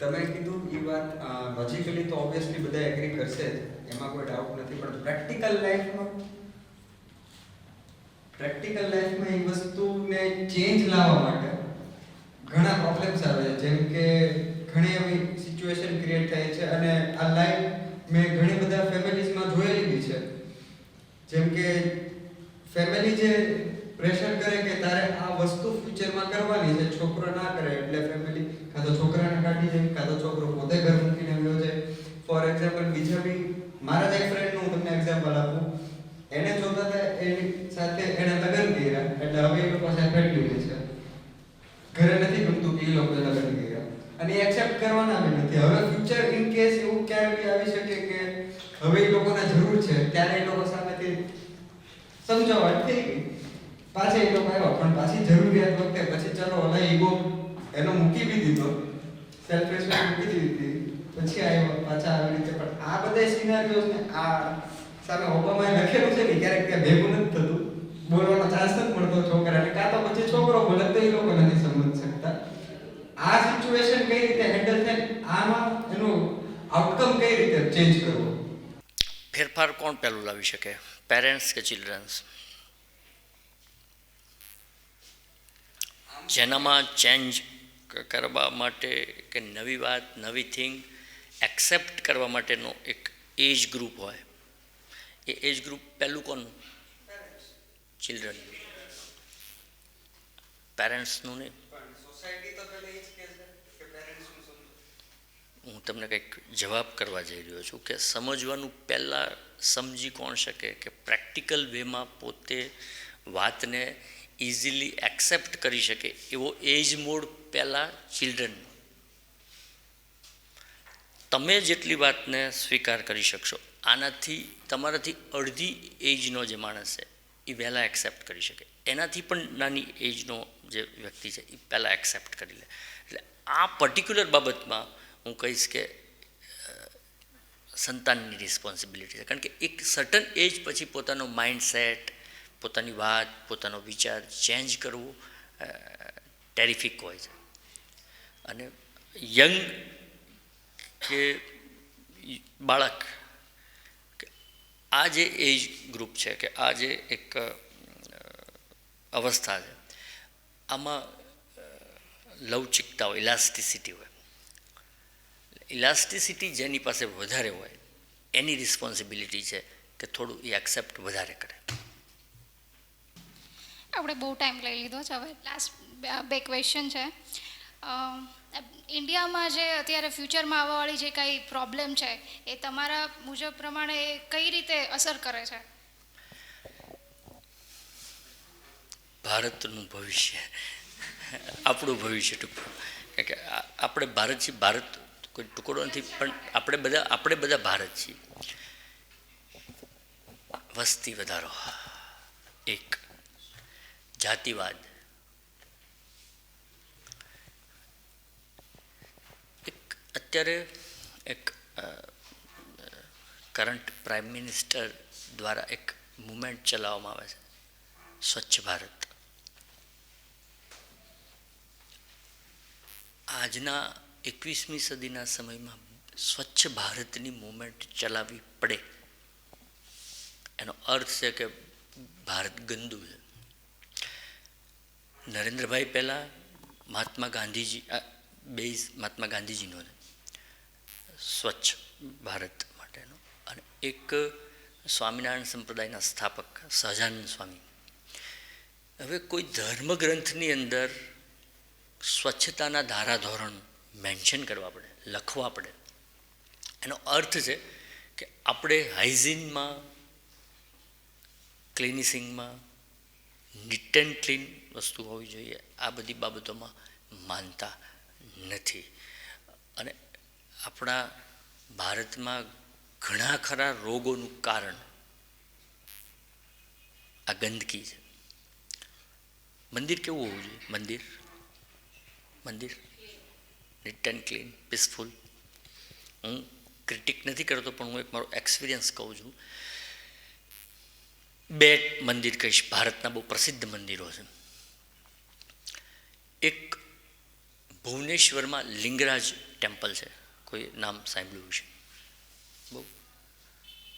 તમે કીધું એ વાત લોજિકલી તો ઓબ્વિયસલી બધા એગ્રી કરશે જ, એમાં કોઈ ડાઉટ નથી, પણ પ્રેક્ટિકલ લાઈફમાં એ વસ્તુને ચેન્જ લાવવા માટે ઘણા પ્રોબ્લેમ્સ આવે છે. જેમ કે ઘણી એવી સિચ્યુએશન ક્રિએટ થાય છે, અને આ લાઈફ મેં ઘણી બધા ફેમિલીઝમાં જોયેલી છે. જેમ કે ફેમિલી જે પ્રેશર કરે કે તારે આ વસ્તુ ફ્યુચરમાં કરવાની છે, છોકરો ના કરે એટલે ફેમિલી કાં તો છોકરાને કાઢી જાય, કાં તો છોકરો પોતે ઘર મૂકીને આવ્યો છે. ફોર એક્ઝામ્પલ, બીજા બી મારા જ એક ફ્રેન્ડનું હું તમને એક્ઝામ્પલ આપું. એને જોતા હતા એની સાથે એને લગ્ન કર્યા, એટલે હવે એ લોકો સાથે ફેમિલી છે. ઘરે નથી ગમતું કે એ લોકો લગ્ન કર્યા, અને એ એક્સેપ્ટ કરવાના બી નથી. હવે ફ્યુચર ઇન કેસ એવું ક્યારે બી આવી શકે કે હવે એ લોકોને જરૂર છે, ત્યારે એ લોકો સામેથી સમજાવટ થઈ ગઈ, પાછા એ લોકો આવ્યા, પણ પાછી જરૂરિયાત વખતે પછી ચલો હવે ઈગો એનો મૂકી બી દીધો, સેલ્ફ રિસ્પેક્ટ મૂકી દીધી, પછી આવ્યો પાછા આવી રીતે. પણ આ બધા સિનારીઓસ ને આ સામે ઓબામાએ લખેલું છે કે ક્યારેક ત્યાં ભેગું નથી થતું, બોલવાનો ચાન્સ નથી મળતો છોકરાને, કાં તો પછી છોકરો બોલે તો એ લોકો નથી સમજી શકતા. આ સિચ્યુએશન કઈ રીતે હેન્ડલ થાય, આમાં એનું આઉટકમ કઈ રીતે ચેન્જ કરવો? ફેરફાર કોણ પહેલું લાવી શકે, પેરેન્ટ્સ કે ચિલ્ડ્રન્સ? જેનામાં ચેન્જ કરવા માટે કે નવી વાત, નવી થિંગ એક્સેપ્ટ કરવા માટેનો એક એજ ગ્રુપ હોય, એ એજ ગ્રુપ પહેલું કોનું? ચિલ્ડ્રન. પેરેન્ટ્સનું નહીં. હું તમને કંઈક જવાબ કરવા જઈ રહ્યો છું કે સમજવાનું પહેલાં સમજી કોણ શકે કે પ્રેક્ટિકલ વેમાં પોતે વાતને ઇઝીલી એક્સેપ્ટ કરી શકે એવો એજ મોડ પહેલાં ચિલ્ડ્રન. તમે જેટલી વાતને સ્વીકાર કરી શકશો, આનાથી તમારાથી અડધી એજનો જે માણસ છે એ વહેલા એક્સેપ્ટ કરી શકે, એનાથી પણ નાની એજનો જે વ્યક્તિ છે એ પહેલાં એક્સેપ્ટ કરી લે. એટલે આ પર્ટિક્યુલર બાબતમાં હું કહીશ કે સંતાનની રિસ્પોન્સિબિલિટી છે, કારણ કે એક સર્ટન એજ પછી પોતાનો માઇન્ડસેટ, પોતાની વાત, પોતાનો વિચાર ચેન્જ કરવો ટેરિફિક હોય છે. અને યંગ કે બાળક, આ જે એજ ગ્રુપ છે કે આ જે એક અવસ્થા છે, આમાં લવચિકતા હોય, ઇલાસ્ટિસિટી હોય. ઇલાસ્ટિસિટી જેની પાસે વધારે હોય એની રિસ્પોન્સિબિલિટી છે કે થોડું એ એક્સેપ્ટ વધારે કરે. આપણે બહુ ટાઈમ લઈ લીધો છે, હવે લાસ્ટ બે ક્વેશ્ચન છે. ઇન્ડિયામાં જે અત્યારે ફ્યુચરમાં આવવાવાળી જે કાંઈ પ્રોબ્લેમ છે એ તમારા મુજબ પ્રમાણે કઈ રીતે અસર કરે છે? ભારતનું ભવિષ્ય, આપણું ભવિષ્ય ટૂંકું, કારણ કે આપણે ભારત છીએ, ભારત કોઈ ટુકડો નથી, પણ આપણે બધા ભારત છીએ. વસ્તી વધારો, એક જાતિવાદ, એક અત્યારે એક કરંટ પ્રાઇમ મિનિસ્ટર દ્વારા એક મુવમેન્ટ ચલાવવામાં આવે છે, સ્વચ્છ ભારત. આજના 21મી સદીના સમયમાં સ્વચ્છ ભારતની મુવમેન્ટ ચલાવવી પડે, એનો અર્થ છે કે ભારત ગંદુ છે. નરેન્દ્રભાઈ પહેલાં મહાત્મા ગાંધીજીનો સ્વચ્છ ભારત માટેનો, અને એક સ્વામિનારાયણ સંપ્રદાયના સ્થાપક સહજાનંદ સ્વામી. હવે કોઈ ધર્મગ્રંથની અંદર સ્વચ્છતાના ધારાધોરણ મેન્શન કરવા પડે, લખવા પડે. એનો અર્થ છે કે આપણે હાઇજીનમાં, ક્લિનિસિંગમાં, નીટ એન્ડ ક્લીન વસ્તુ હોવી જોઈએ, આ બધી બાબતોમાં માનતા નથી. અને આપણા ભારતમાં ઘણા ખરા રોગોનું કારણ આ ગંદકી છે. મંદિર કેવું હોવું જોઈએ? મંદિર નીટ એન્ડ ક્લીન, પીસફુલ. હું ક્રિટિક નથી કરતો, પણ હું એક મારો એક્સપિરિયન્સ કહું છું. બે મંદિર કહીશ, ભારતના બહુ પ્રસિદ્ધ મંદિરો છે. એક ભુવનેશ્વરમાં લિંગરાજ ટેમ્પલ છે, કોઈ નામ સાંભળ્યું છે? બહુ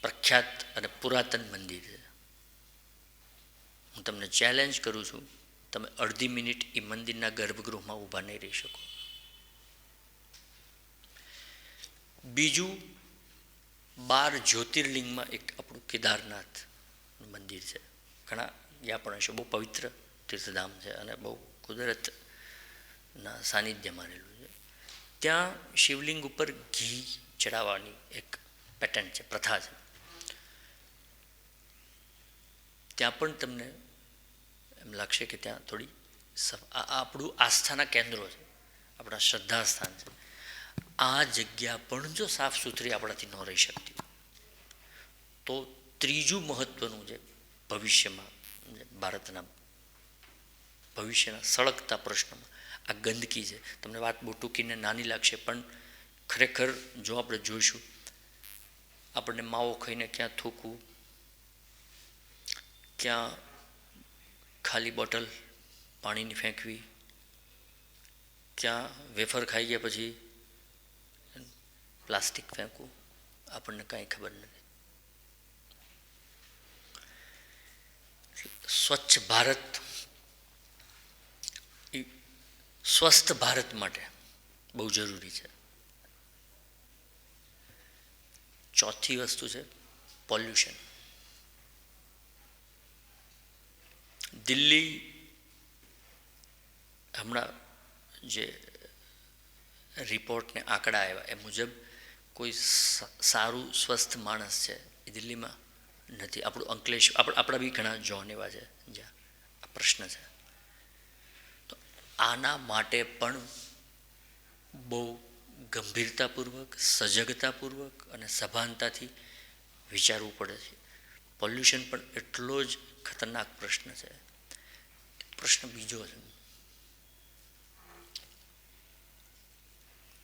પ્રખ્યાત અને પુરાતન મંદિર છે. હું તમને ચેલેન્જ કરું છું, તમે અડધી મિનિટ એ મંદિરના ગર્ભગૃહમાં ઊભા નહીં રહી શકો. બીજું, 12 જ્યોતિર્લિંગમાં એક આપણું કેદારનાથ મંદિર છે. ઘણા ગયા પણ હશે. બહુ પવિત્ર તીર્થધામ છે અને બહુ કુદરતના સાનિધ્યમાં રહેલું છે. ત્યાં શિવલિંગ ઉપર ઘી ચડાવવાની એક પેટર્ન છે, પ્રથા છે. ત્યાં પણ તમને એમ લાગશે કે ત્યાં થોડી આપણું આસ્થાના કેન્દ્રો છે, આપણા શ્રદ્ધા સ્થાન છે. આ જગ્યા પણ જો સાફ સુથરી આપણાથી ન રહી શકતી, તો ત્રીજું મહત્વનું છે ભવિષ્યમાં, ભારતના ભવિષ્યના સળગતા પ્રશ્નમાં આ ગંદકી છે. તમને વાત બહુ ટૂંકીને નાની લાગશે, પણ ખરેખર જો આપણે જોઈશું, આપણને માવો ખાઈને ક્યાં થૂકવું, ક્યાં ખાલી બોટલ પાણીની ફેંકવી, ક્યાં વેફર ખાઈ ગયા પછી પ્લાસ્ટિક ફેંકવું, આપણને કાંઈ ખબર નથી. સ્વચ્છ ભારત એ સ્વસ્થ ભારત માટે બહુ જરૂરી છે. ચોથી વસ્તુ છે પોલ્યુશન. દિલ્હી હમણાં જે રિપોર્ટને આંકડા આવ્યા એ મુજબ કોઈ સારું સ્વસ્થ માણસ છે એ દિલ્હીમાં નથી. આપણું અંકલેશ, આપણા બી ઘણા ઝોન એવા છે જ્યાં આ પ્રશ્ન છે. તો આના માટે પણ બહુ ગંભીરતાપૂર્વક, સજગતાપૂર્વક અને સભાનતાથી વિચારવું પડે છે. પોલ્યુશન પણ એટલો જ ખતરનાક પ્રશ્ન છે. પ્રશ્ન બીજો છે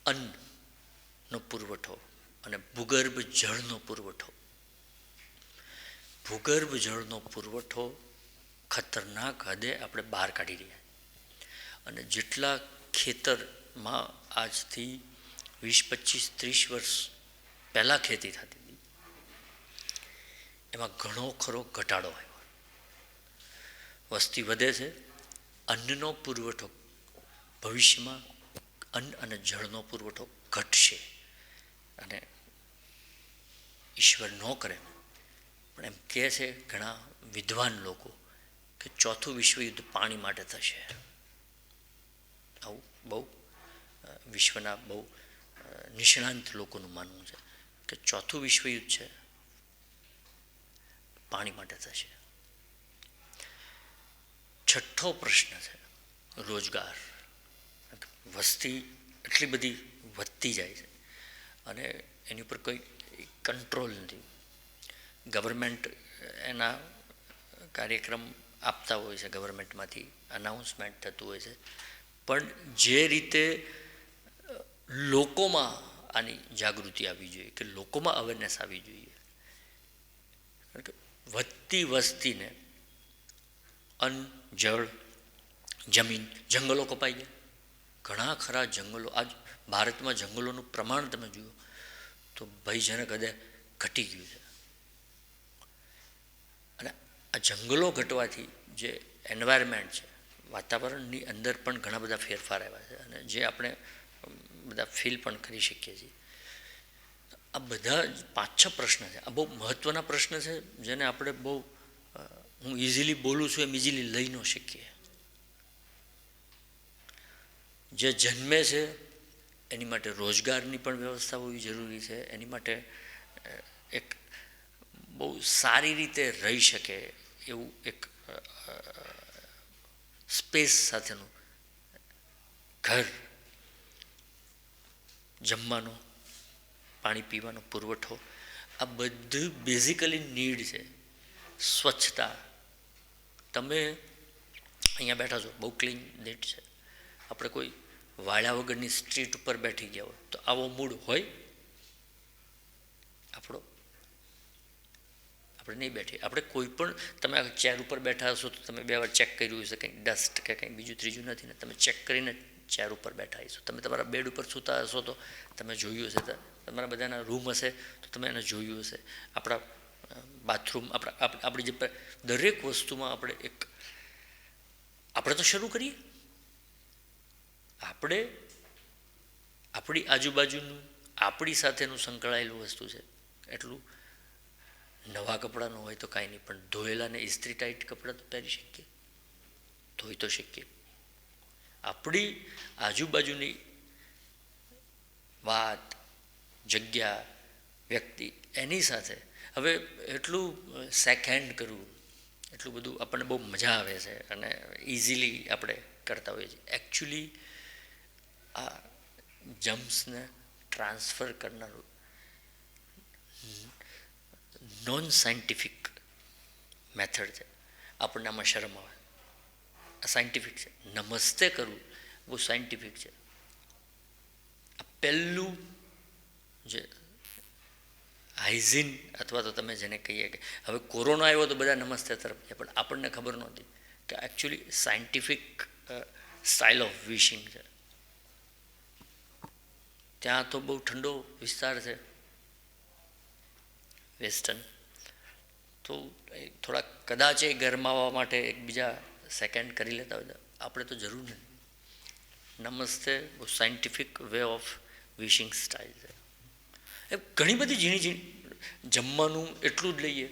અન્નનો પુરવઠો અને ભૂગર્ભ જળનો પુરવઠો. ભૂગર્ભ જળનો પુરવઠો ખતરનાક હદે આપણે બહાર કાઢી રહ્યા. અને જેટલા ખેતરમાં આજથી 20, 25, 30 વર્ષ પહેલાં ખેતી થતી હતી, એમાં ઘણો ખરો ઘટાડો આવ્યો. વસ્તી વધે છે, અન્નનો પુરવઠો ભવિષ્યમાં, અન્ન અને જળનો પુરવઠો ઘટશે. અને ઈશ્વર ન કરે, પણ એમ કહે છે ઘણા વિદ્વાન લોકો કે ચોથું વિશ્વયુદ્ધ પાણી માટે થશે. આવું બહુ વિશ્વના બહુ નિષ્ણાંત લોકોનું માનવું છે કે ચોથું વિશ્વયુદ્ધ છે પાણી માટે થશે. છઠ્ઠો પ્રશ્ન છે રોજગાર. વસ્તી એટલી બધી વધતી જાય છે અને એની ઉપર કોઈ કંટ્રોલ નથી. ગવર્મેન્ટ એના કાર્યક્રમ આપતા હોય છે, ગવર્મેન્ટમાંથી અનાઉન્સમેન્ટ થતું હોય છે, પણ જે રીતે લોકોમાં આની જાગૃતિ આવવી જોઈએ, કે લોકોમાં અવેરનેસ આવવી જોઈએ. કારણ કે વધતી વસ્તીને અન્ન, જળ, જમીન, જંગલો કપાઈ ગયા. ઘણા ખરા જંગલો, આજ ભારતમાં જંગલોનું પ્રમાણ તમે જુઓ તો ભયજનક હદે ઘટી ગયું છે. અને આ જંગલો ઘટવાથી જે એન્વાયરમેન્ટ છે, વાતાવરણની અંદર પણ ઘણા બધા ફેરફાર આવ્યા છે અને જે આપણે બધા ફીલ પણ કરી શકીએ છીએ. આ બધા 5-6 પ્રશ્ન છે. આ બહુ મહત્ત્વના પ્રશ્ન છે જેને આપણે બહુ, હું ઇઝીલી બોલું છું એમ ઇઝીલી લઈ ન શકીએ. જે જન્મે છે એની માટે રોજગારની પણ વ્યવસ્થા હોવી જરૂરી છે. એની માટે એક બહુ સારી રીતે રહી શકે એવું એક સ્પેસ સાથેનું ઘર, જમવાનો, પાણી પીવાનો પુરવઠો, આ બધું બેઝિકલી નીડ છે. સ્વચ્છતા, તમે અહીંયા બેઠા છો બહુ ક્લીન નીટ છે. આપણે કોઈ વાળ્યા વગરની સ્ટ્રીટ ઉપર બેઠી ગયા હોય તો આવો મૂડ હોય આપણો? આપણે નહીં બેઠીએ. આપણે કોઈ પણ, તમે ચેર ઉપર બેઠા હશો તો તમે 2 વાર ચેક કર્યું હશે કંઈક ડસ્ટ કે કંઈક બીજું ત્રીજું નથી ને, તમે ચેક કરીને ચેર ઉપર બેઠા હશો, તમે તમારા બેડ ઉપર સૂતા હશો તો તમે જોયું હશે, તમારા બધાના રૂમ હશે તો તમે એને જોયું હશે. આપણા બાથરૂમ, આપણી જે દરેક વસ્તુમાં આપણે તો શરૂ કરીએ, આપણે આપણી આજુબાજુનું આપણી સાથેનું સંકળાયેલું વસ્તુ છે. એટલું નવા કપડાં ન હોય તો કાંઈ નહીં, પણ ધોયેલા ને ઇસ્ત્રી ટાઈટ કપડાં તો પહેરી શકીએ, ધોઈ તો શકીએ. આપણી આજુબાજુની વાત, જગ્યા, વ્યક્તિ, એની સાથે હવે એટલું સેક હેન્ડ કરવું, એટલું બધું આપણને બહુ મજા આવે છે અને ઇઝીલી આપણે કરતા હોઈએ છીએ. એકચ્યુઅલી આ જમ્પ્સને ટ્રાન્સફર કરનારું નોન સાયન્ટિફિક મેથડ છે. આપણને આમાં શરમ આવે. આ સાયન્ટિફિક છે. નમસ્તે કરવું બહુ સાયન્ટિફિક છે. આ પહેલું જે હાઇઝીન અથવા તો તમે જેને કહીએ કે હવે કોરોના આવ્યો તો બધા નમસ્તે તરફ ગયા, પણ આપણને ખબર નહોતી કે actually scientific style of wishing છે. ત્યાં તો બહુ ઠંડો વિસ્તાર છે વેસ્ટર્ન, તો થોડા કદાચ એ ગરમાવા માટે એકબીજા સેકન્ડ કરી લેતા હોય. આપણે તો જરૂર નથી. નમસ્તે બહુ scientific way of wishing style છે. એ ઘણી બધી ઝીણી ઝીણી જમવાનું એટલું જ લઈએ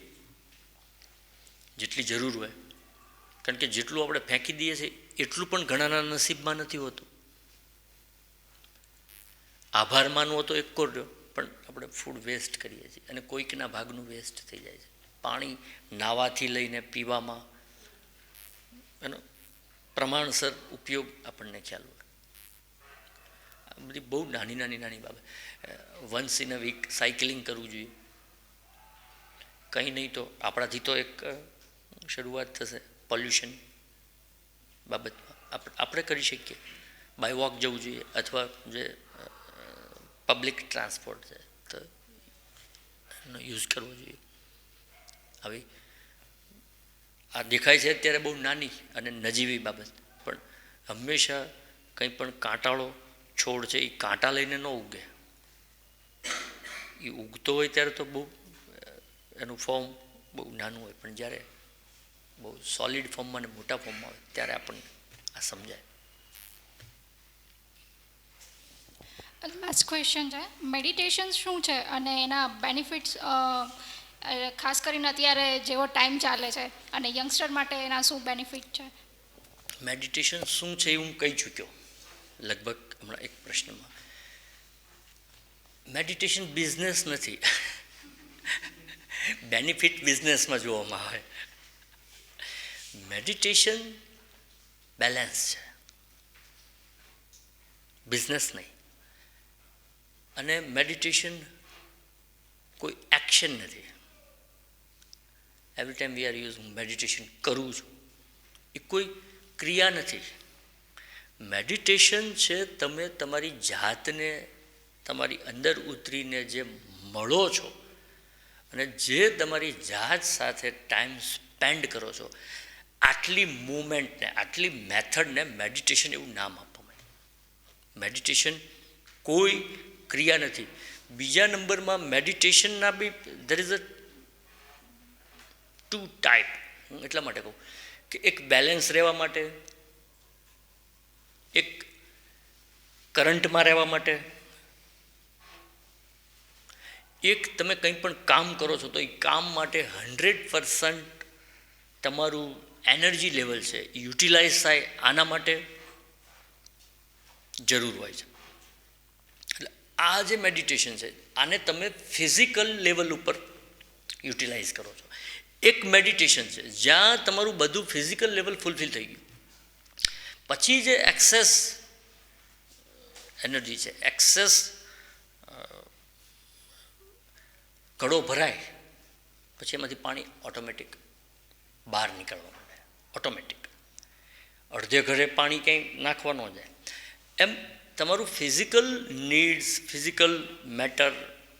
જેટલી જરૂર હોય, કારણ કે જેટલું આપણે ફેંકી દઈએ છીએ એટલું પણ ઘણાના નસીબમાં નથી હોતું. આભાર માનવો તો એક રહ્યો, પણ આપણે ફૂડ વેસ્ટ કરીએ છીએ અને કોઈકના ભાગનું વેસ્ટ થઈ જાય છે. પાણી નાવાથી લઈને પીવામાં એનો પ્રમાણસર ઉપયોગ આપણને ખ્યાલ હોય. આ બધી બહુ નાની નાની બાબત. Once in a week cycling કરવું જોઈએ. કંઈ નહીં તો આપણાથી તો એક શરૂઆત થશે પોલ્યુશન બાબતમાં. આપણે કરી શકીએ. બાય વોક જવું જોઈએ અથવા જે પબ્લિક ટ્રાન્સપોર્ટ છે તો એનો યુઝ કરવો જોઈએ. આવી આ દેખાય છે અત્યારે બહુ નાની અને નજીવી બાબત, પણ હંમેશા કંઈ પણ કાંટાળો છોડ છે એ કાંટા લઈને ન ઉગે. એ ઉગતો હોય ત્યારે તો બહુ એનું ફોર્મ બહુ નાનું હોય, પણ જ્યારે બહુ સોલિડ ફોર્મમાં અને મોટા ફોર્મમાં હોય ત્યારે આપણને આ સમજાય. લાસ્ટ ક્વેશ્ચન છે, મેડિટેશન શું છે અને એના બેનિફિટ્સ ખાસ કરીને અત્યારે જેવો ટાઈમ ચાલે છે અને યંગસ્ટર માટે એના શું બેનિફિટ છે? મેડિટેશન શું છે એ હું કહી ચૂક્યો લગભગ હમણાં એક પ્રશ્નમાં. મેડિટેશન બિઝનેસ નથી. બેનિફિટ બિઝનેસમાં જોવામાં આવે. મેડિટેશન બેલેન્સ છે, બિઝનેસ નહીં. અને મેડિટેશન કોઈ એક્શન નથી. Every time we are use meditation કરું છું, એ કોઈ ક્રિયા નથી. મેડિટેશન છે તમે તમારી જાતને તમારી અંદર ઉતરીને જે મળો છો અને જે તમારી જાત સાથે ટાઈમ સ્પેન્ડ કરો છો, આટલી મૂવમેન્ટને, આટલી મેથડને મેડિટેશન એવું નામ આપવામાં આવે. મેડિટેશન કોઈ ક્રિયા નથી. બીજા નંબરમાં મેડિટેશનના બી there is a two type. હું એટલા માટે કહું કે એક બેલેન્સ રહેવા માટે, એક કરંટમાં રહેવા માટે, એક તમે કંઈ પણ કામ કરો છો તો એ કામ માટે 100% તમારું એનર્જી લેવલ છે યુટિલાઇઝ થાય, આના માટે જરૂર હોય છે. એટલે આ જે મેડિટેશન છે આને તમે ફિઝિકલ લેવલ ઉપર યુટિલાઇઝ કરો છો. એક મેડિટેશન છે જ્યાં તમારું બધું ફિઝિકલ લેવલ ફૂલફિલ થઈ ગયું, પછી જે એક્સેસ એનર્જી છે, એક્સેસ ઘડો ભરાય પછી એમાંથી પાણી ઓટોમેટિક બહાર નીકળવા માંડે. ઓટોમેટિક અડધે ઘરે પાણી ક્યાંય નાખવા ન જાય. એમ તમારું physical needs, physical matter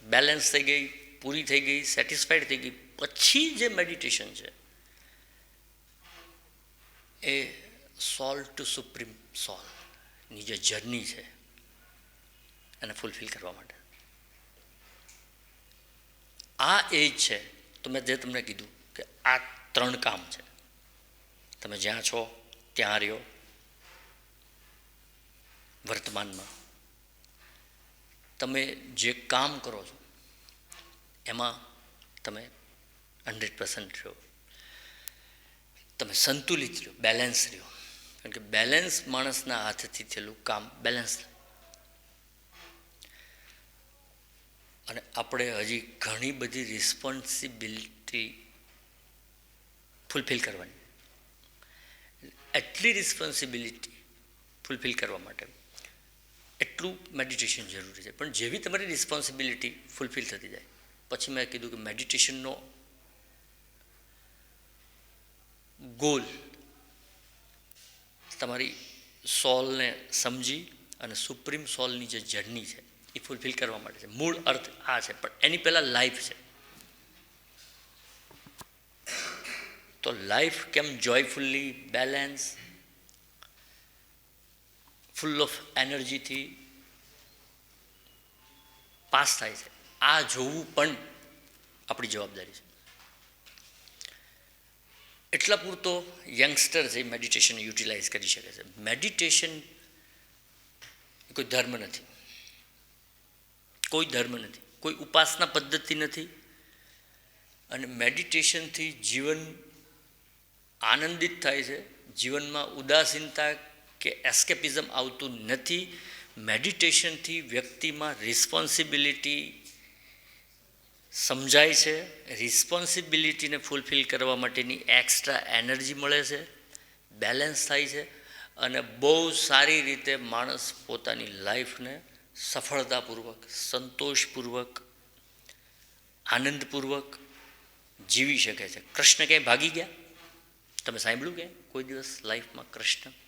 balance થઈ ગઈ, પૂરી થઈ ગઈ, સેટિસ્ફાઈડ થઈ ગઈ. પછી જે મેડિટેશન છે એ સોલ ટુ સુપ્રીમ સોલ, ની જે જર્ની છે એને ફૂલફિલ કરવા માટે. આ એજ છે તો મેં જે તમને કીધું કે આ 3 કામ છે. તમે જ્યાં છો ત્યાં રહ્યો, વર્તમાનમાં તમે જે કામ કરો છો એમાં તમે 100% રહ્યો, તમે સંતુલિત રહ્યો, બેલેન્સ રહ્યો. કારણ કે બેલેન્સ માણસના હાથથી થયેલું કામ બેલેન્સ. અને આપણે હજી ઘણી બધી રિસ્પોન્સિબિલિટી ફૂલફિલ કરવાની. એટલી રિસ્પોન્સિબિલિટી ફૂલફિલ કરવા માટે એટલું મેડિટેશન જરૂરી છે. પણ જેવી તમારી રિસ્પોન્સિબિલિટી ફૂલફિલ થતી જાય પછી મેં કીધું કે મેડિટેશનનો ગોલ તમારી સોલને સમજી અને સુપ્રીમ સોલની જે જર્ની છે એ ફૂલફિલ કરવા માટે છે. મૂળ અર્થ આ છે, પણ એની પહેલાં લાઈફ છે. તો લાઈફ કેમ જોયફુલ્લી બેલેન્સ ફૂલ ઓફ એનર્જીથી પાસ થાય છે આ જોવું પણ આપણી જવાબદારી છે. એટલા પૂરતો યંગસ્ટર છે મેડિટેશન યુટિલાઇઝ કરી શકે છે. મેડિટેશન કોઈ ધર્મ નથી, કોઈ ધર્મ નથી, કોઈ ઉપાસના પદ્ધતિ નથી. અને મેડિટેશનથી જીવન આનંદિત થાય છે. જીવનમાં ઉદાસીનતા કે એસ્કેપિઝમ આવતું નથી. મેડિટેશનથી વ્યક્તિમાં રિસ્પોન્સિબિલિટી સમજાય છે. રિસ્પોન્સિબિલિટીને ફૂલફિલ કરવા માટેની એક્સ્ટ્રા એનર્જી મળે છે, બેલેન્સ થાય છે અને બહુ સારી રીતે માણસ પોતાની લાઈફને સફળતાપૂર્વક, સંતોષપૂર્વક, આનંદપૂર્વક જીવી શકે છે. કૃષ્ણ ક્યાંય ભાગી ગયા? તમે સાંભળ્યું કે કોઈ દિવસ લાઈફમાં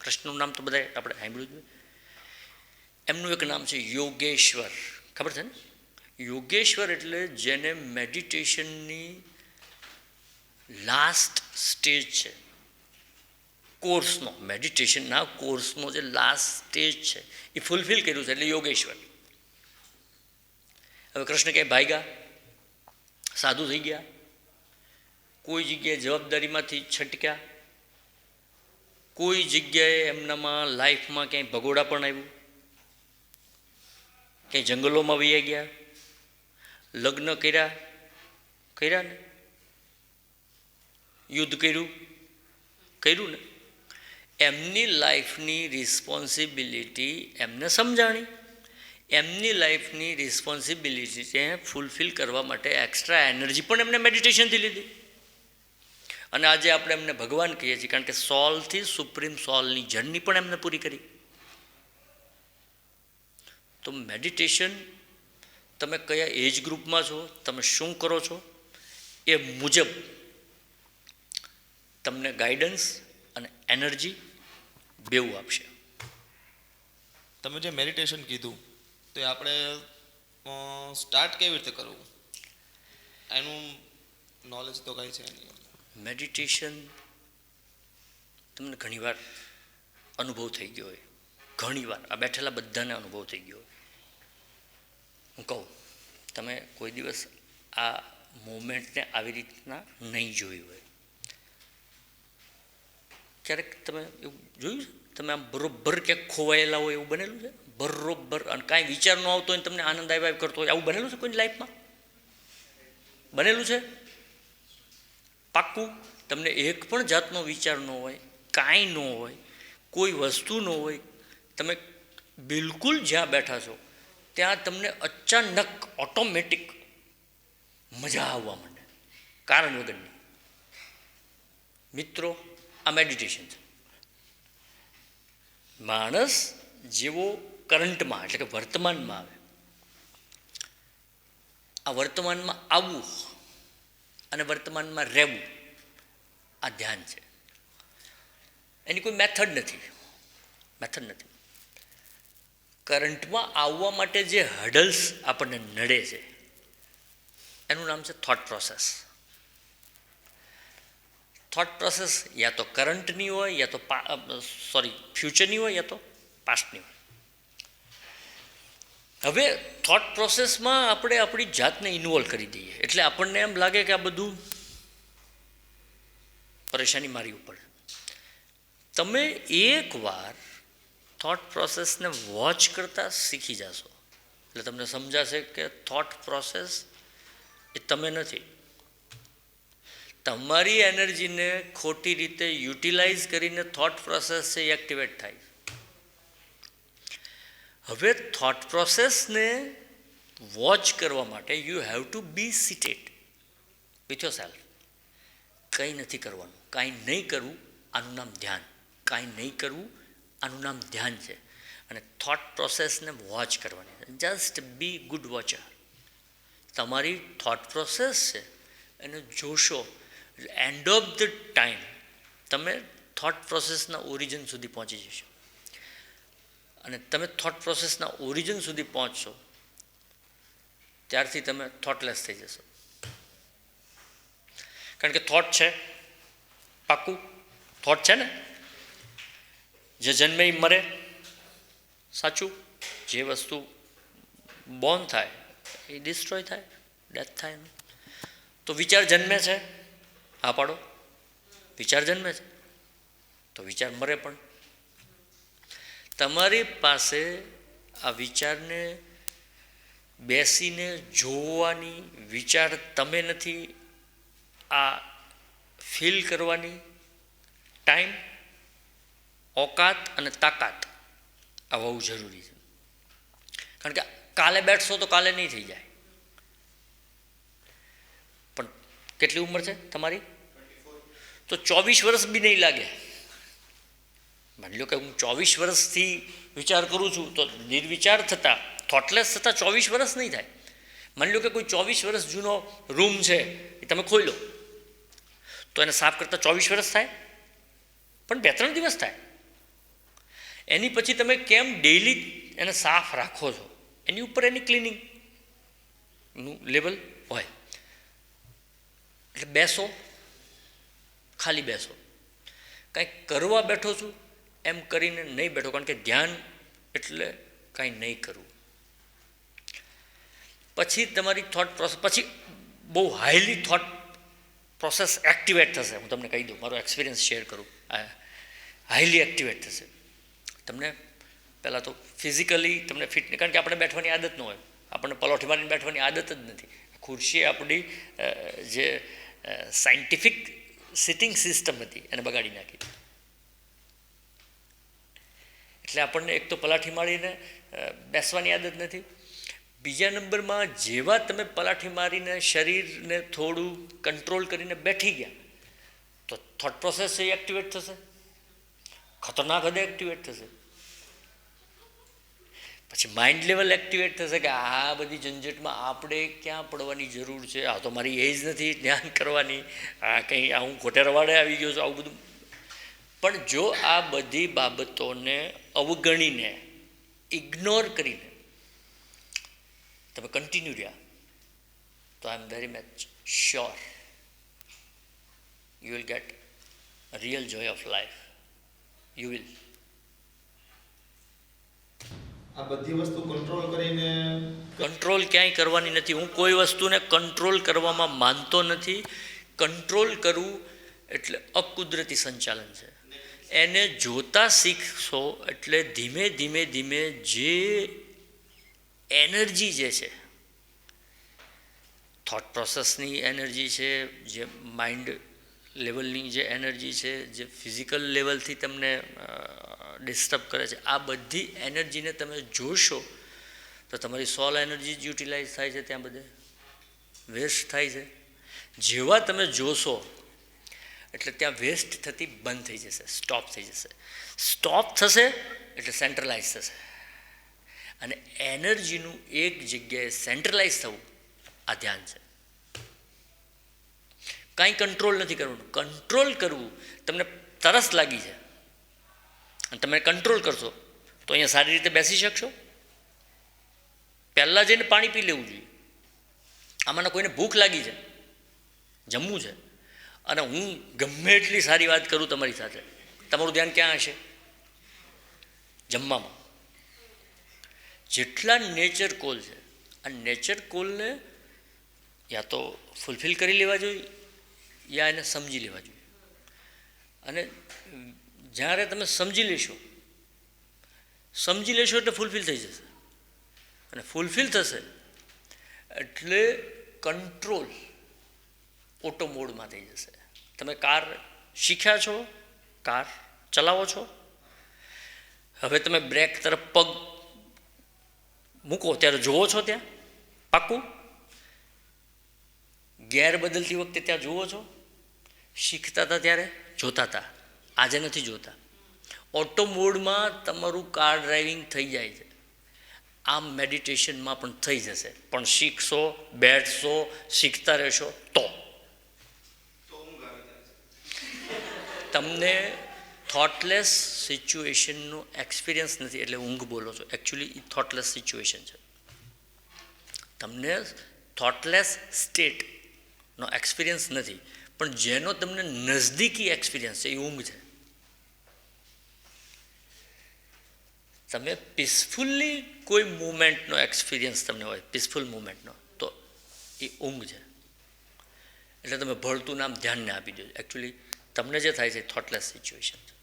કૃષ્ણનું નામ તો બધા આપણે સાંભળ્યું જ હોય. એમનું એક નામ છે યોગેશ્વર. ખબર છે ને? યોગેશ્વર એટલે જેને મેડિટેશનની લાસ્ટ સ્ટેજ છે, કોર્સનો, મેડિટેશનના કોર્સનો જે લાસ્ટ સ્ટેજ છે એ ફૂલફિલ કર્યું છે, એટલે યોગેશ્વર. હવે કૃષ્ણ ક્યાંય ભાગ્યા, સાધુ થઈ ગયા, કોઈ જગ્યાએ જવાબદારીમાંથી છટક્યા, કોઈ જગ્યાએ એમનામાં લાઈફમાં ક્યાંય ભગોડા પણ આવ્યું, ક્યાંય જંગલોમાં વહી ગયા, લગ્ન કર્યા ને, યુદ્ધ કર્યું ને, એમની લાઈફની રિસ્પોન્સિબિલિટી એમને સમજાણી. એમની લાઈફની રિસ્પોન્સિબિલિટીને ફૂલફિલ કરવા માટે એક્સ્ટ્રા એનર્જી પણ એમને મેડિટેશનથી લીધી. અને આજે આપણે એમને ભગવાન કહીએ છીએ, કારણ કે સોલથી સુપ્રીમ સોલની જર્ની પણ એમને પૂરી કરી. તો મેડિટેશન તમે કયા એજ ગ્રુપમાં છો, તમે શું કરો છો એ મુજબ તમને ગાઈડન્સ અને એનર્જી બેઉ આપશે. તમે જે મેડિટેશન કીધું તો એ આપણે સ્ટાર્ટ કેવી રીતે કરવું, એનું નોલેજ તો કંઈ છે નહીં. મેડિટેશન તમને ઘણીવાર અનુભવ થઈ ગયો હોય, ઘણીવાર આ બેઠેલા બધાને અનુભવ થઈ ગયો હોય. હું કહું, તમે કોઈ દિવસ આ મોમેન્ટને આવી રીતના નહીં જોયું હોય. ક્યારેક તમે એવું જોયું છે? તમે આમ બરોબર ક્યાંક ખોવાયેલા હોય એવું બનેલું છે? બરોબર અને કાંઈ વિચાર ન આવતો હોય તમને આનંદ આવ્યા કરતો હોય, આવું બનેલું છે કોઈની લાઈફમાં? બનેલું છે? પાક્કું? તમને એક પણ જાતનો વિચાર ન હોય, કાંઈ ન હોય, કોઈ વસ્તુ ન હોય, તમે બિલકુલ જ્યાં બેઠા છો ત્યાં તમને અચાનક ઓટોમેટિક મજા આવવા માંડે, કારણ વગરની. મિત્રો, આ મેડિટેશન છે. માણસ જેવો કરંટમાં એટલે કે વર્તમાનમાં આવે, આ વર્તમાનમાં આવવું અને વર્તમાનમાં રહેવું, આ ધ્યાન છે. એની કોઈ મેથડ નથી. કરંટમાં આવવા માટે જે હર્ડલ્સ આપણને નડે છે એનું નામ છે થોટ પ્રોસેસ. થોટ પ્રોસેસ યા તો કરંટની હોય, યા તો ફ્યુચરની હોય, યા તો પાસ્ટની. હવે થોટ પ્રોસેસમાં આપણે આપણી જાતને ઇન્વોલ્વ કરી દઈએ એટલે આપણને એમ લાગે કે આ બધું પરેશાની મારી ઉપર. તમે એકવાર થોટ પ્રોસેસને વોચ કરતાં શીખી જશો એટલે તમને સમજાશે કે થોટ પ્રોસેસ એ તમે નથી. તમારી એનર્જીને ખોટી રીતે યુટિલાઇઝ કરીને થોટ પ્રોસેસ છે એ એક્ટિવેટ થાય. હવે થોટ પ્રોસેસને વોચ કરવા માટે you have to be seated with yourself. કંઈ નથી કરવાનું, કાંઈ નહીં કરવું, આનું નામ ધ્યાન. કાંઈ નહીં કરવું, આનું નામ ધ્યાન છે. અને થોટ પ્રોસેસને વોચ કરવાની છે. જસ્ટ બી ગુડ વોચર. તમારી થોટ પ્રોસેસ છે એને જોશો. એન્ડ ઓફ ધ ટાઈમ તમે થોટ પ્રોસેસના ઓરિજિન સુધી પહોંચી જશો. અને તમે થોટ પ્રોસેસના ઓરિજિન સુધી પહોંચશો ત્યારથી તમે થોટલેસ થઈ જશો. કારણ કે થોટ છે, પાક્કું થોટ છે ને, જે જન્મે એ મરે, સાચું. જે વસ્તુ બોર્ન થાય એ ડિસ્ટ્રોય થાય, ડેથ થાય. તો વિચાર જન્મે છે, હા પાડો, વિચાર જન્મે છે તો વિચાર મરે પણ. તમારી પાસે આ વિચારને બેસીને જોવાની, વિચાર તમે નથી, આ ફીલ કરવાની ટાઈમ, ઓકાત અને તાકાત આ બહુ જરૂરી છે. કારણ કે કાલે બેઠશો તો કાલે નહીં થઈ જાય. પણ કેટલી ઉંમર છે તમારી? તો 24 વર્ષ બી નહીં લાગે. માની લો કે હું 24 વર્ષથી વિચાર કરું છું તો નિર્વિચાર થતાં, થોટલેસ થતાં 24 વર્ષ નહીં થાય. માની લો કે કોઈ 24 વર્ષ જૂનો રૂમ છે એ તમે ખોઈ લો તો એને સાફ કરતાં 24 વર્ષ થાય? પણ 2-3 દિવસ થાય. એની પછી તમે કેમ ડેઇલી એને સાફ રાખો છો એની ઉપર એની ક્લિનિંગનું લેવલ હોય. એટલે બેસો, ખાલી બેસો. કાંઈક કરવા બેઠો છું એમ કરીને નહીં બેઠો. કારણ કે ધ્યાન એટલે કાંઈ નહીં કરવું. પછી તમારી થોટ પ્રોસેસ, પછી બહુ હાઈલી થોટ પ્રોસેસ એક્ટિવેટ થશે. હું તમને કહી દઉં, મારો એક્સપિરિયન્સ શેર કરું. હાઈલી એક્ટિવેટ થશે. તમને પહેલાં તો ફિઝિકલી તમને ફિટ, કારણ કે આપણે બેઠવાની આદત ન હોય, આપણને પલોઠી મારીને બેઠવાની આદત જ નથી. ખુરશી આપણી જે સાયન્ટિફિક સિટિંગ સિસ્ટમ હતી એને બગાડી નાખી. એટલે આપણને એક તો પલાઠી મારીને બેસવાની આદત નથી. બીજા નંબરમાં જેવા તમે પલાઠી મારીને શરીરને થોડું કંટ્રોલ કરીને બેઠી ગયા તો થોટ પ્રોસેસ એ એક્ટિવેટ થશે, ખતરનાક હદે એક્ટિવેટ થશે. પછી માઇન્ડ લેવલ એક્ટિવેટ થશે કે આ બધી ઝંઝટમાં આપણે ક્યાં પડવાની જરૂર છે, આ તો મારી એજ નથી ધ્યાન કરવાની, આ કંઈ આ હું ખોટે રવાડે આવી ગયો છું, આવું બધું. પણ જો આ બધી બાબતોને અવગણીને, ઇગ્નોર કરીને તમે કન્ટિન્યુ રહ્યા તો I am very much sure you will get real joy of life. You will. આ બધી વસ્તુ કંટ્રોલ કરીને કંટ્રોલ ક્યાંય કરવાની નથી. હું કોઈ વસ્તુને કંટ્રોલ કરવામાં માનતો નથી. કંટ્રોલ કરવું એટલે અકુદરતી સંચાલન છે. એને જોતા શીખશો એટલે ધીમે ધીમે ધીમે જે એનર્જી જે છે, થોટ પ્રોસેસની એનર્જી છે, જે માઇન્ડ લેવલની જે એનર્જી છે, જે ફિઝિકલ લેવલથી તમને ડિસ્ટર્બ કરે છે, આ બધી એનર્જીને તમે જોશો તો તમારી સોલ એનર્જી જ યુટિલાઇઝ થાય છે, ત્યાં બધે વેસ્ટ થાય છે. જેવા તમે જોશો એટલે ત્યાં વેસ્ટ થતી બંધ થઈ જશે, સ્ટોપ થઈ જશે. સ્ટોપ થશે એટલે સેન્ટ્રલાઇઝ થશે. અને એનર્જીનું એક જગ્યાએ સેન્ટ્રલાઇઝ થવું આ ધ્યાન છે. કાંઈ કંટ્રોલ નથી કરવાનું. કંટ્રોલ કરવું, તમને તરસ લાગી છે અને તમે કંટ્રોલ કરશો તો અહીંયા સારી રીતે બેસી શકશો? પહેલાં જઈને પાણી પી લેવું જોઈએ. આમાંના કોઈને ભૂખ લાગી છે, જમવું છે, અને હું ગમે એટલી સારી વાત કરું તમારી સાથે, તમારું ધ્યાન ક્યાં હશે? જમવામાં. જેટલા નેચર કોલ છે આ નેચર કોલને યા તો ફૂલફિલ કરી લેવા જોઈએ યા એને સમજી લેવા જોઈએ. અને જ્યારે તમે સમજી લેશો એટલે ફૂલફિલ થઈ જશે, અને ફૂલફિલ થશે એટલે કંટ્રોલ ઓટો મોડમાં થઈ જશે. તમે કાર શીખ્યા છો, કાર ચલાવો છો, હવે તમે બ્રેક તરફ પગ મૂકો ત્યારે જુઓ છો ત્યાં પાક્કું, ગેર બદલતી વખતે ત્યાં જુઓ છો, શીખતા હતા ત્યારે જોતા હતા, આજે નથી જોતા. ઓટો મોડમાં તમારું કાર ડ્રાઇવિંગ થઈ જાય છે. આમ મેડિટેશનમાં પણ થઈ જશે, પણ શીખશો, બેઠશો, શીખતા રહેશો તો તમને થોટલેસ સિચ્યુએશનનો એક્સપિરિયન્સ નથી. એટલે ઊંઘ બોલો છો, એકચ્યુઅલી એ થોટલેસ સિચ્યુએશન છે. તમને થોટલેસ સ્ટેટનો એક્સપિરિયન્સ નથી, પણ જેનો તમને નજદીકી એક્સપિરિયન્સ છે એ ઊંઘ છે. તમે પીસફુલ્લી કોઈ મુમેન્ટનો એક્સપિરિયન્સ તમને હોય, પીસફુલ મુમેન્ટનો, તો એ ઊંઘ છે. એટલે તમે ભળતું નામ ધ્યાનને આપી દો. એકચ્યુઅલી તમને જે થાય છે થોટલેસ સિચ્યુએશન છે,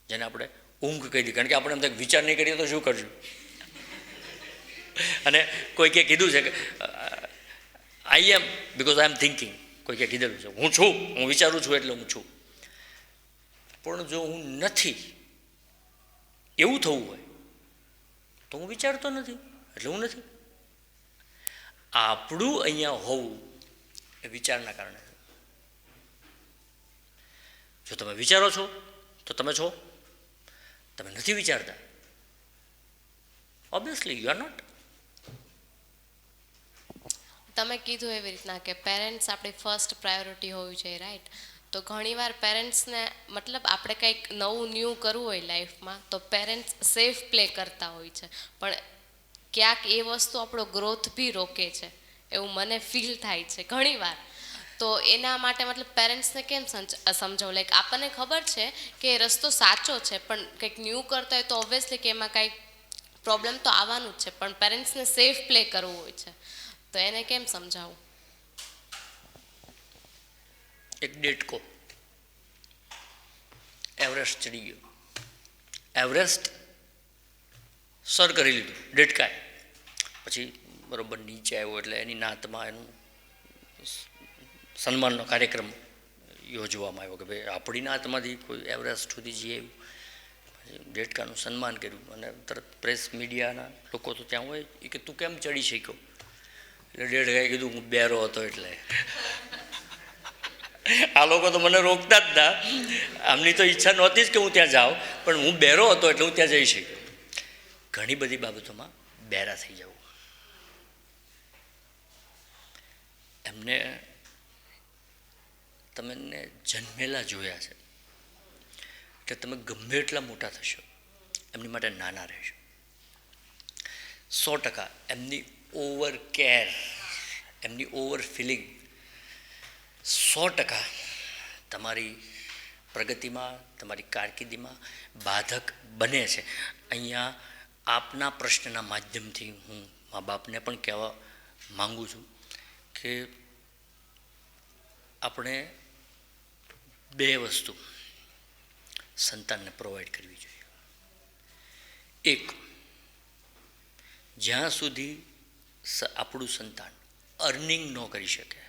જેને આપણે ઊંઘ કહી દઈએ. કારણ કે આપણે એમ થાય વિચાર નહીં કરીએ તો શું કરશું. અને કોઈકે કીધું છે કે આઈ એમ બિકોઝ આઈ એમ થિંકિંગ. કોઈકે કીધેલું છે હું છું, હું વિચારું છું એટલે હું છું. પણ જો હું નથી એવું થવું હોય તો હું વિચારતો નથી એટલે હું નથી. આપણું અહીંયા હોવું એ વિચારના કારણે. જો તમે વિચારો છો તો તમે છો, તમે નથી વિચારતા ઓબ્વિયસલી યુ આર નોટ. તમે કીધું એવી રીતના કે પેરેન્ટ્સ આપણી ફર્સ્ટ પ્રાયોરિટી હોવી જોઈએ, રાઈટ? તો ઘણીવાર પેરેન્ટ્સને મતલબ આપણે કંઈક નવું ન્યૂ કરવું હોય લાઈફમાં તો પેરેન્ટ્સ સેફ પ્લે કરતા હોય છે, પણ ક્યાંક એ વસ્તુ આપણો ગ્રોથ બી રોકે છે એવું મને ફીલ થાય છે ઘણીવાર. તો એના માટે મતલબ પેરેન્ટ્સને કેમ સમજાવું? લાઈક આપણને ખબર છે કે એ રસ્તો સાચો છે, પણ કંઈક ન્યૂ કરતા હોય તો ઓબ્વિયસલી કે એમાં કાંઈક પ્રોબ્લેમ તો આવવાનું જ છે, પણ પેરેન્ટ્સને સેફ પ્લે કરવું હોય છે, તો એને કેમ સમજાવું? એક ડેટકો એવરેસ્ટ ચડી ગયો, એવરેસ્ટ સર કરી લીધું, ડેટકાએ. પછી બરાબર નીચે આવ્યો એટલે એની નાતમાં એનું સન્માનનો કાર્યક્રમ યોજવામાં આવ્યો કે ભાઈ આપણી નાતમાંથી કોઈ એવરેસ્ટ સુધી જઈ આવ્યું. પછી ડેટકાનું સન્માન કર્યું અને તરત પ્રેસ મીડિયાના લોકો તો ત્યાં હોય એ કે તું કેમ ચડી શક્યો? એટલે ડેટકાએ કીધું હું બેરો હતો એટલે. આ લોકો તો મને રોકતા જ હતા, આમની તો ઈચ્છા નહોતી જ કે હું ત્યાં જાઉં, પણ હું બેરો હતો એટલે હું ત્યાં જઈ શક્યો. ઘણી બધી બાબતોમાં બેરા થઈ જવું. એમને તમને જન્મેલા જોયા છે કે તમે ગમે એટલા મોટા થશો એમની માટે નાના રહેશો. 100% એમની ઓવર કેર, એમની ઓવર ફિલિંગ 100% તમારી પ્રગતિમાં, તમારી કારકિર્દીમાં બાધક બને છે. અહીંયા આપના પ્રશ્નના માધ્યમથી હું મા બાપને પણ કહેવા માગું છું કે આપણે 2 વસ્તુ સંતાનને પ્રોવાઈડ કરવી જોઈએ. એક, જ્યાં સુધી આપણું સંતાન અર્નિંગ ન કરી શકે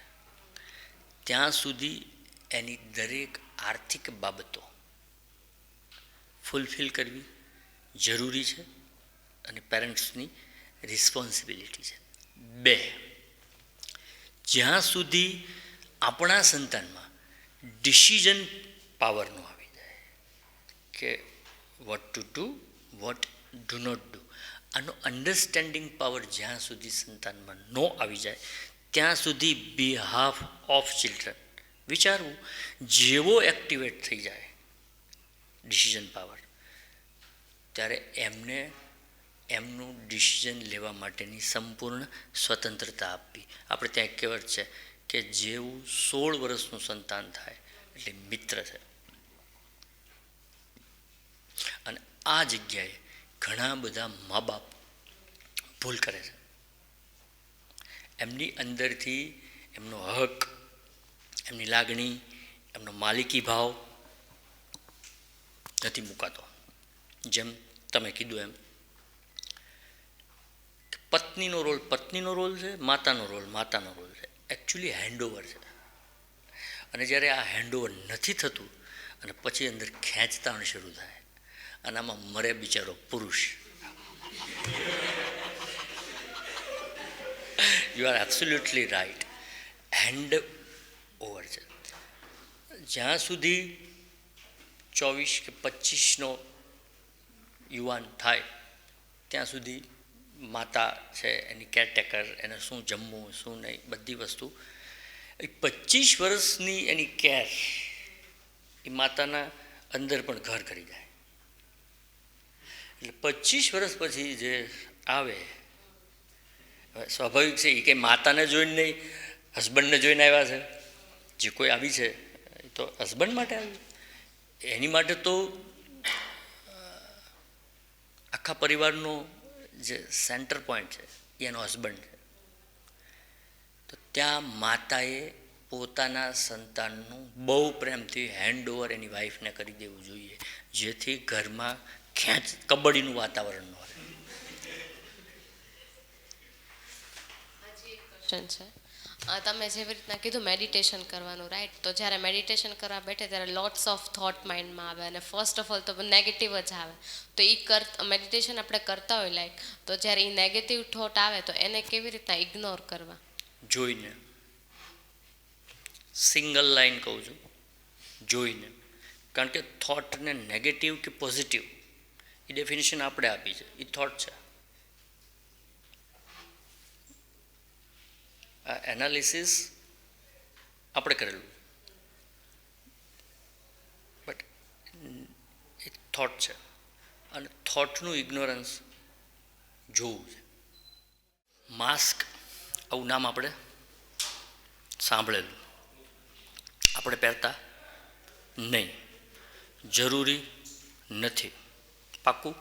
ત્યાં સુધી એની દરેક આર્થિક બાબતો ફૂલફિલ કરવી જરૂરી છે અને પેરેન્ટ્સની રિસ્પોન્સિબિલિટી છે. 2, જ્યાં સુધી આપણા સંતાનમાં ડિસિઝન પાવર ન આવી જાય કે what to do, what do not do, આનો અન્ડરસ્ટેન્ડિંગ પાવર જ્યાં સુધી સંતાનમાં ન આવી જાય ત્યાં સુધી બિહાફ ઓફ ચિલ્ડ્રન વિચારવું. જેવો એક્ટિવેટ થઈ જાય ડિસિઝન પાવર ત્યારે એમને એમનું ડિસિઝન લેવા માટેની સંપૂર્ણ સ્વતંત્રતા આપવી. આપણે ત્યાં એક કહેવત છે કે જેવું 16 વર્ષનું સંતાન થાય એટલે મિત્ર છે. અને આ જગ્યાએ ઘણા બધા મા બાપ ભૂલ કરે છે. એમની અંદરથી એમનો હક, એમની લાગણી, એમનો માલિકી ભાવ નથી મુકાતો. જેમ તમે કીધું એમ પત્નીનો રોલ પત્નીનો રોલ છે, માતાનો રોલ માતાનો રોલ છે. એકચ્યુઅલી હેન્ડઓવર છે. અને જ્યારે આ હેન્ડઓવર નથી થતું અને પછી અંદર ખેંચતાણ શરૂ થાય અને આમાં મરે બિચારો પુરુષ. You are absolutely right. Hand over છે. જ્યાં સુધી 24 કે 25નો યુવાન થાય ત્યાં સુધી માતા છે, એની કેરટેકર, એને શું જમવું શું નહીં બધી વસ્તુ. 25 વર્ષની એની કેર એ માતાના અંદર પણ ઘર કરી જાય. એટલે 25 વર્ષ પછી જે આવે સ્વાભાવિક છે એ કંઈ માતાને જોઈને નહીં, હસબન્ડને જોઈને આવ્યા છે. જે કોઈ આવી છે એ તો હસબન્ડ માટે આવી, એની માટે તો આખા પરિવારનો જે સેન્ટર પોઈન્ટ છે એ એનો હસબન્ડ છે. તો ત્યાં માતાએ પોતાના સંતાનનું બહુ પ્રેમથી હેન્ડઓવર એની વાઈફને કરી દેવું જોઈએ, જેથી ઘરમાં કબડ્ડીનું વાતાવરણ ન રહે. ક્વેશ્ચન છે, તમે જેવી રીતના કીધું મેડિટેશન કરવાનું, રાઈટ? તો જ્યારે મેડિટેશન કરવા બેઠે ત્યારે લોટ્સ ઓફ થોટ માઇન્ડમાં આવે અને ફર્સ્ટ ઓફ ઓલ તો નેગેટિવ જ આવે. તો એ મેડિટેશન આપણે કરતા હોય લાઈક, તો જ્યારે એ નેગેટિવ થોટ આવે તો એને કેવી રીતના ઇગ્નોર કરવા? જોઈને, સિંગલ લાઈન કહું છું, જોઈને. કારણ કે થોટને નેગેટિવ કે પોઝિટિવ એ ડેફિનેશન આપણે આપી છે, એ થોટ છે. આ એનાલિસિસ આપણે કરેલું, બટ એ થોટ છે અને થોટનું ઇગ્નોરન્સ જોવું છે. માસ્ક આવું નામ આપણે સાંભળેલું, આપણે પહેરતા નહીં, જરૂરી નથી. પાક્કું?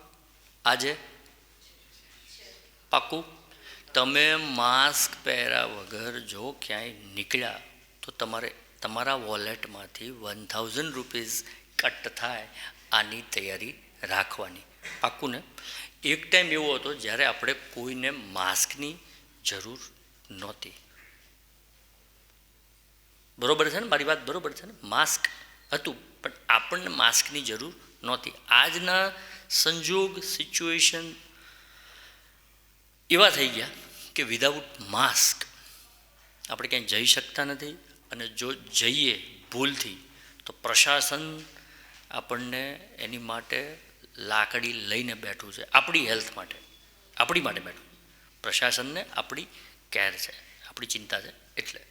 આજે પાક્કું? તમે માસ્ક પહેર્યા વગર જો ક્યાંય નીકળ્યા તો તમારા વોલેટમાંથી 1000 રૂપીઝ કટ થાય, આની તૈયારી રાખવાની. પાક્કું ને? એક ટાઈમ એવો હતો જ્યારે આપણે કોઈને માસ્કની જરૂર નહોતી. બરોબર છે ને? મારી વાત બરોબર છે ને? માસ્ક હતું પણ આપણને માસ્કની જરૂર નહોતી. આજના સંજોગ સિચ્યુએશન એવા થઈ ગયા કે વિધાઉટ માસ્ક આપણે ક્યાંય જઈ શકતા નથી, અને જો જઈએ ભૂલથી તો પ્રશાસન આપણને એની માટે લાકડી લઈને બેઠું છે. આપણી હેલ્થ માટે, આપણી માટે બેઠું. પ્રશાસનને આપણી કેર છે, આપણી ચિંતા છે. એટલે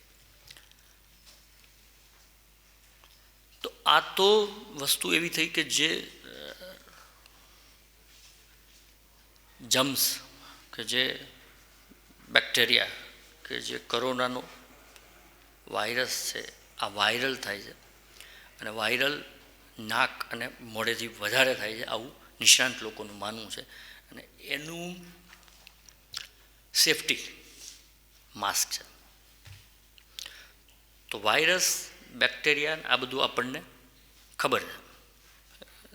તો આ તો વસ્તુ એવી થઈ કે જે જમ્સ કે જે બેક્ટેરિયા કે જે કોરોનાનો વાયરસ છે, આ વાયરલ થાય છે અને વાયરલ નાક અને મોઢેથી વધારે થાય છે, આવું નિષ્ણાંત લોકોનું માનવું છે. અને એનું સેફટી માસ્ક છે. તો વાયરસ, બેક્ટેરિયા આ બધું આપણને ખબર છે,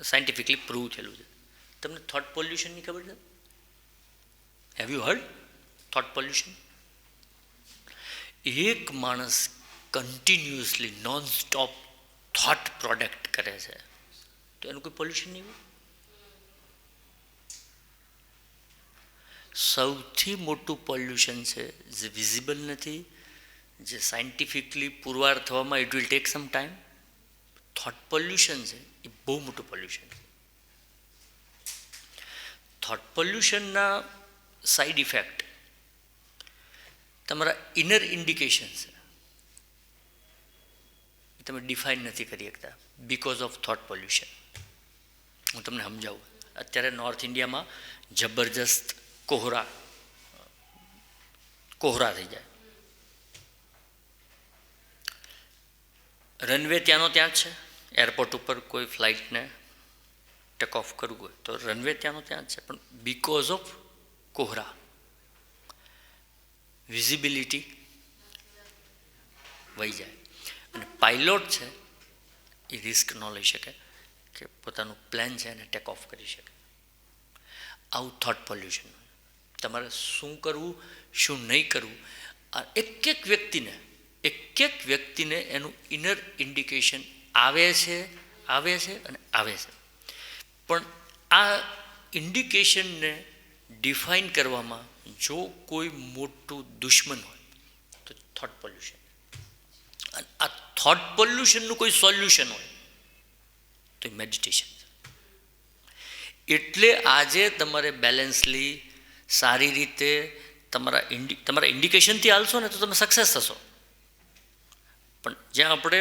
સાયન્ટિફિકલી પ્રૂવ થયેલું છે. તમને થોટ પોલ્યુશનની ખબર છે? Have you heard thought pollution? એક માણસ continuously non stop thought product કરે છે તો એનું કોઈ પોલ્યુશન નહીં હોય? સૌથી મોટું પોલ્યુશન છે જે વિઝિબલ નથી, જે સાયન્ટિફિકલી પુરવાર થવામાં it will take some time. Thought pollution છે એ બહુ મોટું પોલ્યુશન છે. થોટ પોલ્યુશનના સાઈડ ઇફેક્ટ તમારા ઇનર ઇન્ડિકેશન છે, એ તમે ડિફાઇન નથી કરી શકતા બિકોઝ ઓફ થોટ પોલ્યુશન. હું તમને સમજાવું. અત્યારે નોર્થ ઇન્ડિયામાં જબરજસ્ત કોહરા થઈ જાય. રનવે ત્યાંનો ત્યાં જ છે. એરપોર્ટ ઉપર કોઈ ફ્લાઇટને ટેક ઓફ કરવું હોય તો રનવે ત્યાંનો ત્યાં જ છે, પણ બિકોઝ ઓફ કોહરા વિઝિબિલિટી વહી જાય. અને પાયલોટ છે એ રિસ્ક ન લઈ શકે કે પોતાનું પ્લાન છે એને ટેક ઓફ કરી શકે. આવું થોટ પોલ્યુશન. તમારે શું કરવું શું નહીં કરવું, આ એક એક વ્યક્તિને એનું ઇનર ઇન્ડિકેશન આવે છે અને આવે છે. પણ આ ઇન્ડિકેશનને ડિફાઇન કરવામાં જો કોઈ મોટું દુશ્મન હોય તો થોટ પોલ્યુશન. અને આ થોટ પોલ્યુશનનું કોઈ સોલ્યુશન હોય તો મેડિટેશન. એટલે આજે તમારે બેલેન્સલી સારી રીતે તમારા ઇન્ડિકેશનથી હાલશો ને તો તમે સક્સેસ થશો. પણ જ્યાં આપણે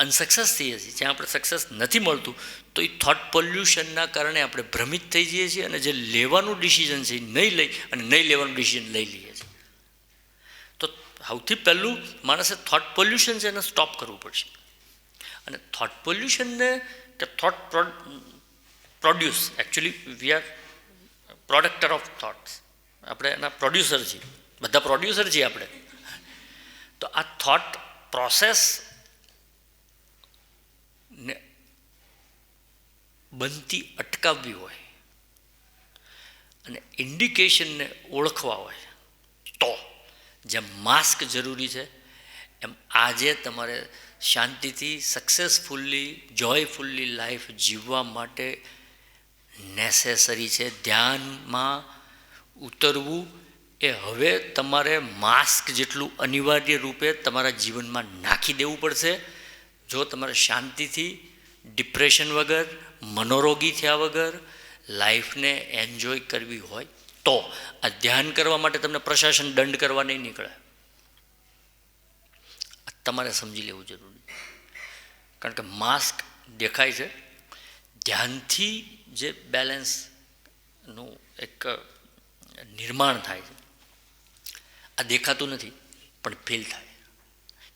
અનસક્સેસ થઈએ છીએ, જ્યાં આપણે સક્સેસ નથી મળતું, તો એ થોટ પોલ્યુશનના કારણે આપણે ભ્રમિત થઈ જઈએ છીએ અને જે લેવાનું ડિસિઝન છે એ નહીં લઈ અને નહીં લેવાનું ડિસિઝન લઈ લઈએ છીએ. તો સૌથી પહેલું માણસે થોટ પોલ્યુશન છે એને સ્ટોપ કરવું પડશે. અને થોટ પોલ્યુશનને કે thought produce, actually we are producer of thoughts, આપણે એના પ્રોડ્યુસર છીએ, બધા પ્રોડ્યુસર છીએ આપણે. તો આ થોટ પ્રોસેસ ને બનતી અટકાવવી હોય અને ઇન્ડિકેશનને ઓળખવા હોય તો જેમ માસ્ક જરૂરી છે એમ આજે તમારે શાંતિથી સક્સેસફુલ્લી જોયફુલ્લી લાઈફ જીવવા માટે નેસેસરી છે. ધ્યાનમાં ઉતરવું એ હવે તમારે માસ્ક જેટલું અનિવાર્ય રૂપે તમારા જીવનમાં નાખી દેવું પડશે. જો તમારે શાંતિથી, ડિપ્રેશન વગર, મનોરોગી થયા વગર લાઈફને એન્જોય કરવી હોય તો આ ધ્યાન કરવા માટે તમને પ્રશાસન દંડ કરવા નહીં નીકળે. તમારે સમજી લેવું જરૂરી, કારણ કે માસ્ક દેખાય છે. ધ્યાનથી જે બેલેન્સનું એક નિર્માણ થાય છે આ દેખાતું નથી પણ ફીલ થાય.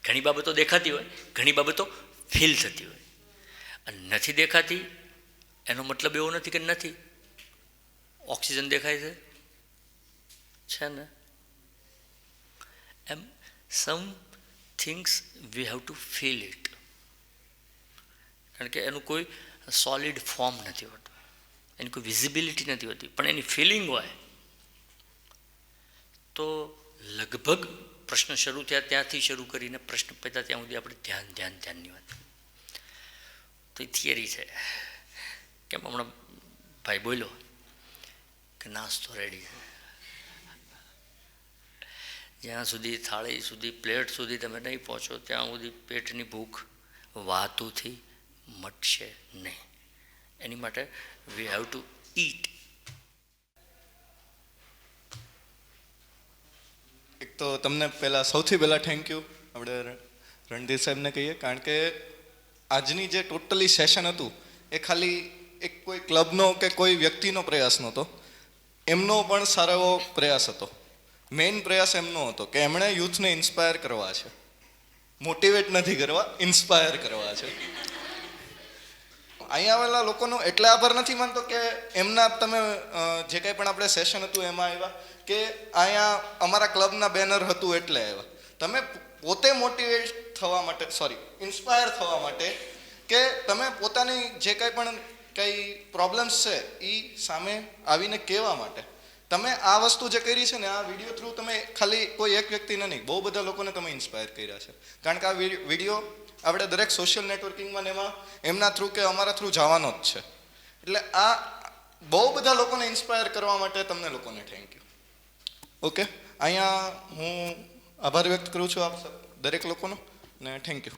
ઘણી બાબતો દેખાતી હોય, ઘણી બાબતો ફીલ થતી હોય. અને નથી દેખાતી એનો મતલબ એવો નથી કે નથી. ઓક્સિજન દેખાય છે ને? એમ some things we have to feel it. કારણ કે એનું કોઈ સોલિડ ફોર્મ નથી હોતું, એની કોઈ વિઝિબિલિટી નથી હોતી, પણ એની ફિલિંગ હોય તો લગભગ પ્રશ્ન શરૂ થયા ત્યાંથી શરૂ કરીને પ્રશ્ન પત્યા ત્યાં સુધી આપણે ધ્યાનની વાત. તો એ થિયરી છે. કેમ હમણાં ભાઈ બોલ્યો કે નાસ્તો રેડી છે, જ્યાં સુધી થાળી સુધી, પ્લેટ સુધી તમે નહીં પહોંચો ત્યાં સુધી પેટની ભૂખ વાતુંથી મટશે નહીં. એની માટે વી હેવ ટુ ઈટ. એક તો તમને સૌથી પહેલાં થેન્ક યુ આપણે રણધીર સાહેબને કહીએ, કારણ કે આજની જે ટોટલી સેશન હતું એ ખાલી એક કોઈ ક્લબનો કે કોઈ વ્યક્તિનો પ્રયાસ નહોતો, એમનો પણ સારો એવો પ્રયાસ હતો. મેઇન પ્રયાસ એમનો હતો કે એમણે યુથને ઇન્સ્પાયર કરવા છે, મોટિવેટ નથી કરવા, ઇન્સ્પાયર કરવા છે. અહીંયા આવેલા લોકોનો એટલે આભાર નથી માનતો કે એમના તમે જે કંઈ પણ આપણે સેશન હતું એમાં આવ્યા કે અહીંયા અમારા ક્લબના બેનર હતું એટલે આવ્યા. તમે પોતે મોટિવેટ થવા માટે, ઇન્સ્પાયર થવા માટે કે તમે પોતાની જે કંઈ પણ કંઈ પ્રોબ્લેમ્સ છે એ સામે આવીને કહેવા માટે તમે આ વસ્તુ જે કરી છે ને, આ વિડીયો થ્રુ તમે ખાલી કોઈ એક વ્યક્તિને નહીં, બહુ બધા લોકોને તમે ઇન્સ્પાયર કર્યા છે. કારણ કે આ વિડીયો આપણે દરેક સોશિયલ નેટવર્કિંગમાં ને એમાં એમના થ્રુ કે અમારા થ્રુ જવાનો જ છે. એટલે આ બહુ બધા લોકોને ઇન્સ્પાયર કરવા માટે તમને લોકોને થેન્ક યુ. ઓકે, અહીંયા હું આભાર વ્યક્ત કરું છું આપ દરેક લોકોનો ને થેન્ક યુ.